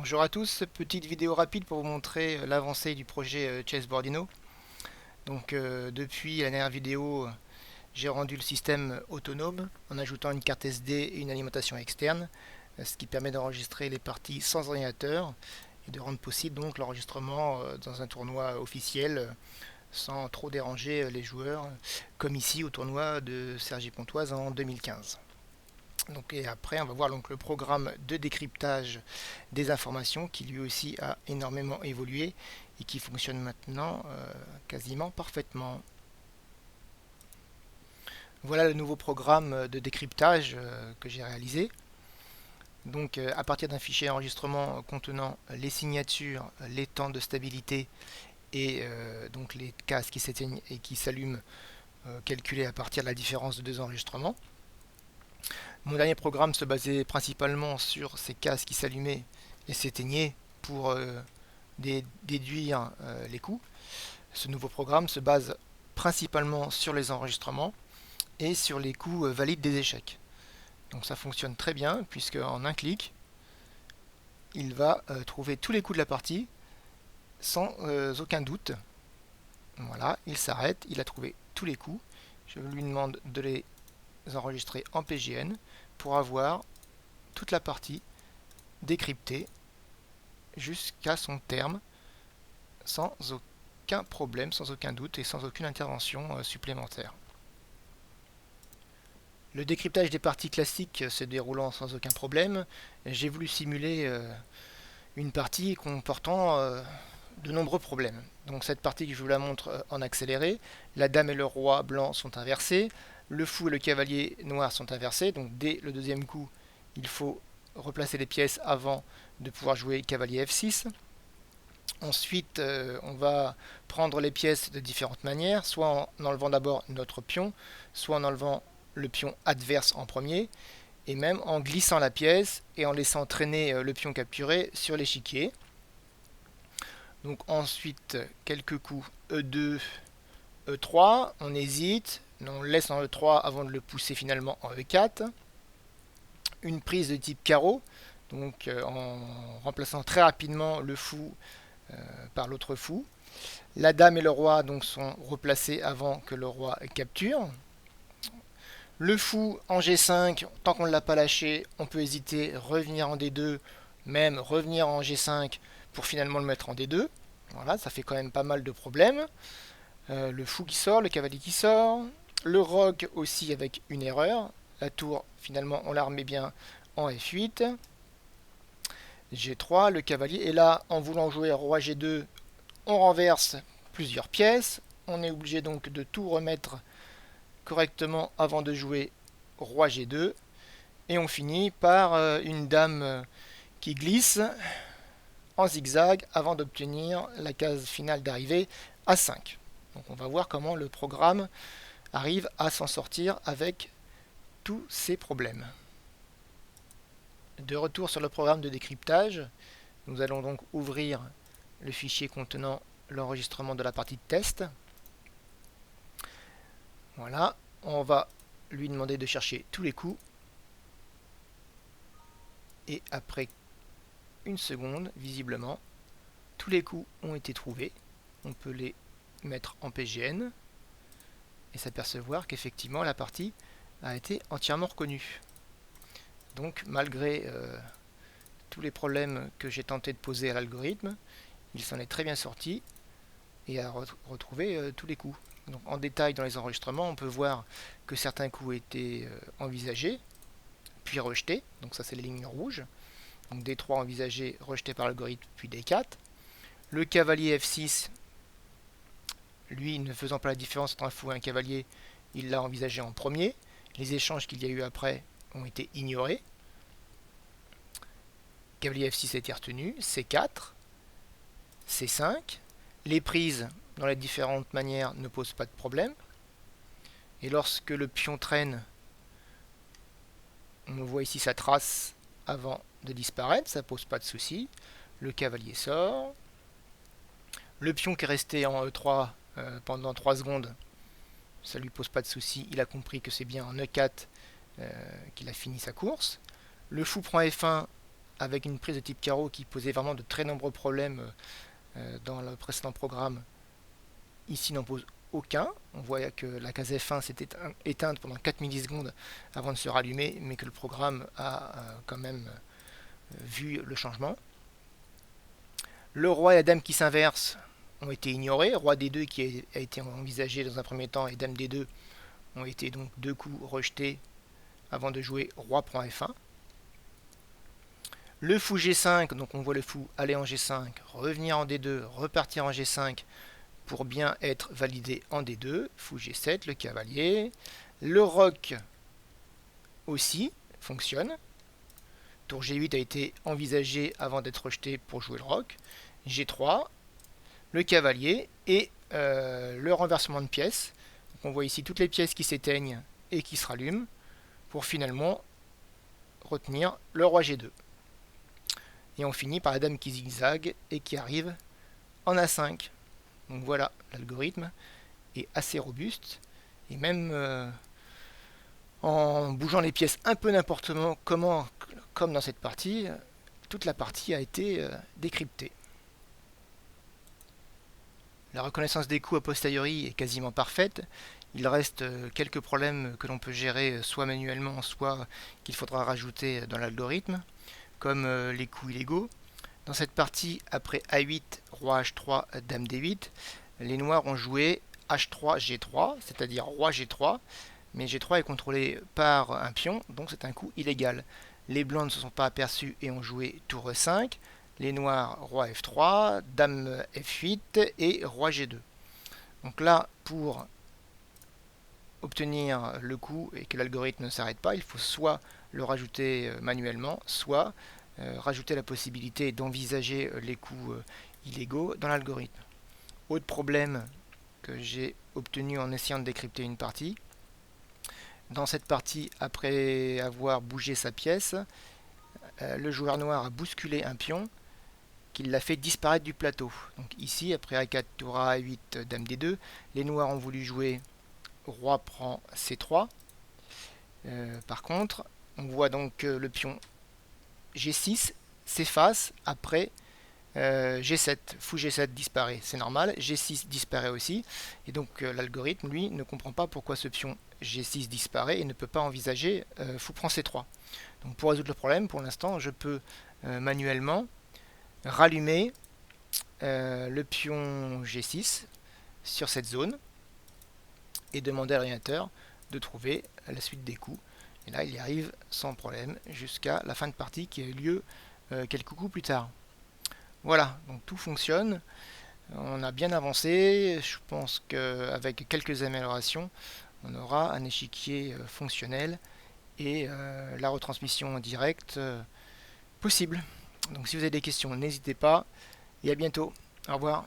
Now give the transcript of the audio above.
Bonjour à tous, petite vidéo rapide pour vous montrer l'avancée du projet Chessboardino. Depuis la dernière vidéo, j'ai rendu le système autonome en ajoutant une carte SD et une alimentation externe, ce qui permet d'enregistrer les parties sans ordinateur et de rendre possible donc l'enregistrement dans un tournoi officiel sans trop déranger les joueurs, comme ici au tournoi de Cergy-Pontoise en 2015. Et après, on va voir donc le programme de décryptage des informations qui lui aussi a énormément évolué et qui fonctionne maintenant quasiment parfaitement. Voilà le nouveau programme de décryptage que j'ai réalisé. À partir d'un fichier enregistrement contenant les signatures, les temps de stabilité et donc les cases qui s'éteignent et qui s'allument calculés à partir de la différence de deux enregistrements. Mon dernier programme se basait principalement sur ces cases qui s'allumaient et s'éteignaient pour déduire les coûts. Ce nouveau programme se base principalement sur les enregistrements et sur les coûts valides des échecs. Donc ça fonctionne très bien puisque en un clic, il va trouver tous les coups de la partie sans aucun doute. Voilà, il s'arrête, il a trouvé tous les coups. Je lui demande de les enregistrer en PGN pour avoir toute la partie décryptée jusqu'à son terme sans aucun problème, sans aucun doute et sans aucune intervention supplémentaire. Le décryptage des parties classiques se déroulant sans aucun problème, j'ai voulu simuler une partie comportant de nombreux problèmes. Donc cette partie que je vous la montre en accéléré, la dame et le roi blanc sont inversés, le fou et le cavalier noir sont inversés, donc dès le deuxième coup, il faut replacer les pièces avant de pouvoir jouer cavalier F6. Ensuite, on va prendre les pièces de différentes manières, soit en enlevant d'abord notre pion, soit en enlevant le pion adverse en premier, et même en glissant la pièce et en laissant traîner le pion capturé sur l'échiquier. Donc ensuite, quelques coups E2, E3, on hésite, on laisse en E3 avant de le pousser finalement en E4. Une prise de type carreau, donc en remplaçant très rapidement le fou par l'autre fou. La dame et le roi donc sont replacés avant que le roi capture. Le fou en G5, tant qu'on ne l'a pas lâché, on peut hésiter, revenir en D2, même revenir en G5 pour finalement le mettre en D2. Voilà, ça fait quand même pas mal de problèmes. Le fou qui sort, le cavalier qui sort, le roc aussi avec une erreur. La tour, finalement, on la remet bien en F8. G3, le cavalier. Et là, en voulant jouer roi G2, on renverse plusieurs pièces. On est obligé donc de tout remettre correctement avant de jouer roi G2. Et on finit par une dame qui glisse en zigzag avant d'obtenir la case finale d'arrivée à 5. Donc on va voir comment le programme arrive à s'en sortir avec tous ces problèmes. De retour sur le programme de décryptage, nous allons donc ouvrir le fichier contenant l'enregistrement de la partie de test. Voilà, on va lui demander de chercher tous les coups. Et après une seconde, visiblement, tous les coups ont été trouvés. On peut les mettre en PGN et s'apercevoir qu'effectivement la partie a été entièrement reconnue. Donc malgré tous les problèmes que j'ai tenté de poser à l'algorithme, il s'en est très bien sorti et a retrouvé tous les coups. Donc en détail dans les enregistrements, on peut voir que certains coups étaient envisagés, puis rejetés, donc ça c'est les lignes rouges. Donc D3 envisagé, rejeté par l'algorithme, puis D4. Le cavalier F6, lui ne faisant pas la différence entre un fou et un cavalier, il l'a envisagé en premier. Les échanges qu'il y a eu après ont été ignorés. Cavalier F6 a été retenu, C4, C5. Les prises dans les différentes manières ne posent pas de problème. Et lorsque le pion traîne, on voit ici sa trace avant de disparaître, ça pose pas de souci. Le cavalier sort. Le pion qui est resté en E3 pendant 3 secondes, ça lui pose pas de souci. Il a compris que c'est bien en E4 qu'il a fini sa course. Le fou prend F1, avec une prise de type carreau qui posait vraiment de très nombreux problèmes dans le précédent programme, ici n'en pose aucun. On voit que la case F1 s'est éteinte pendant 4 millisecondes avant de se rallumer, mais que le programme a quand même vu le changement. Le roi et la dame qui s'inversent ont été ignorés. Roi D2 qui a été envisagé dans un premier temps et dame D2 ont été donc deux coups rejetés avant de jouer roi prend F1. Le fou G5, donc on voit le fou aller en G5, revenir en D2, repartir en G5 pour bien être validé en D2. Fou G7, le cavalier. Le roc aussi fonctionne. Tour G8 a été envisagé avant d'être rejeté pour jouer le roc. G3, le cavalier et le renversement de pièces. Donc on voit ici toutes les pièces qui s'éteignent et qui se rallument pour finalement retenir le roi G2. Et on finit par la dame qui zigzague et qui arrive en A5. Donc voilà, l'algorithme est assez robuste. Et même en bougeant les pièces un peu n'importe comment, comme dans cette partie, toute la partie a été décryptée. La reconnaissance des coups a posteriori est quasiment parfaite. Il reste quelques problèmes que l'on peut gérer soit manuellement, soit qu'il faudra rajouter dans l'algorithme, comme les coups illégaux. Dans cette partie, après A8, roi H3, dame D8, les noirs ont joué H3, G3, c'est-à-dire roi G3, mais G3 est contrôlé par un pion, donc c'est un coup illégal. Les blancs ne se sont pas aperçus et ont joué tour E5, les noirs roi F3, dame F8 et roi G2. Donc là, pour obtenir le coup et que l'algorithme ne s'arrête pas, il faut soit le rajouter manuellement, soit rajouter la possibilité d'envisager les coups illégaux dans l'algorithme. Autre problème que j'ai obtenu en essayant de décrypter une partie. Dans cette partie, après avoir bougé sa pièce, le joueur noir a bousculé un pion qui l'a fait disparaître du plateau. Donc ici, après A4, tour A8, dame D2, les noirs ont voulu jouer roi prend C3. Par contre, on voit donc que le pion G6 s'efface après G7. Fou G7 disparaît, c'est normal. G6 disparaît aussi. Et donc l'algorithme, lui, ne comprend pas pourquoi ce pion G6 disparaît et ne peut pas envisager fou prend C3. Donc pour résoudre le problème, pour l'instant, je peux manuellement rallumer le pion G6 sur cette zone et demander à l'ordinateur de trouver la suite des coups. Et là, il y arrive sans problème jusqu'à la fin de partie qui a eu lieu quelques coups plus tard. Voilà, donc tout fonctionne. On a bien avancé. Je pense qu'avec quelques améliorations, on aura un échiquier fonctionnel et la retransmission en direct possible. Donc si vous avez des questions, n'hésitez pas et à bientôt. Au revoir.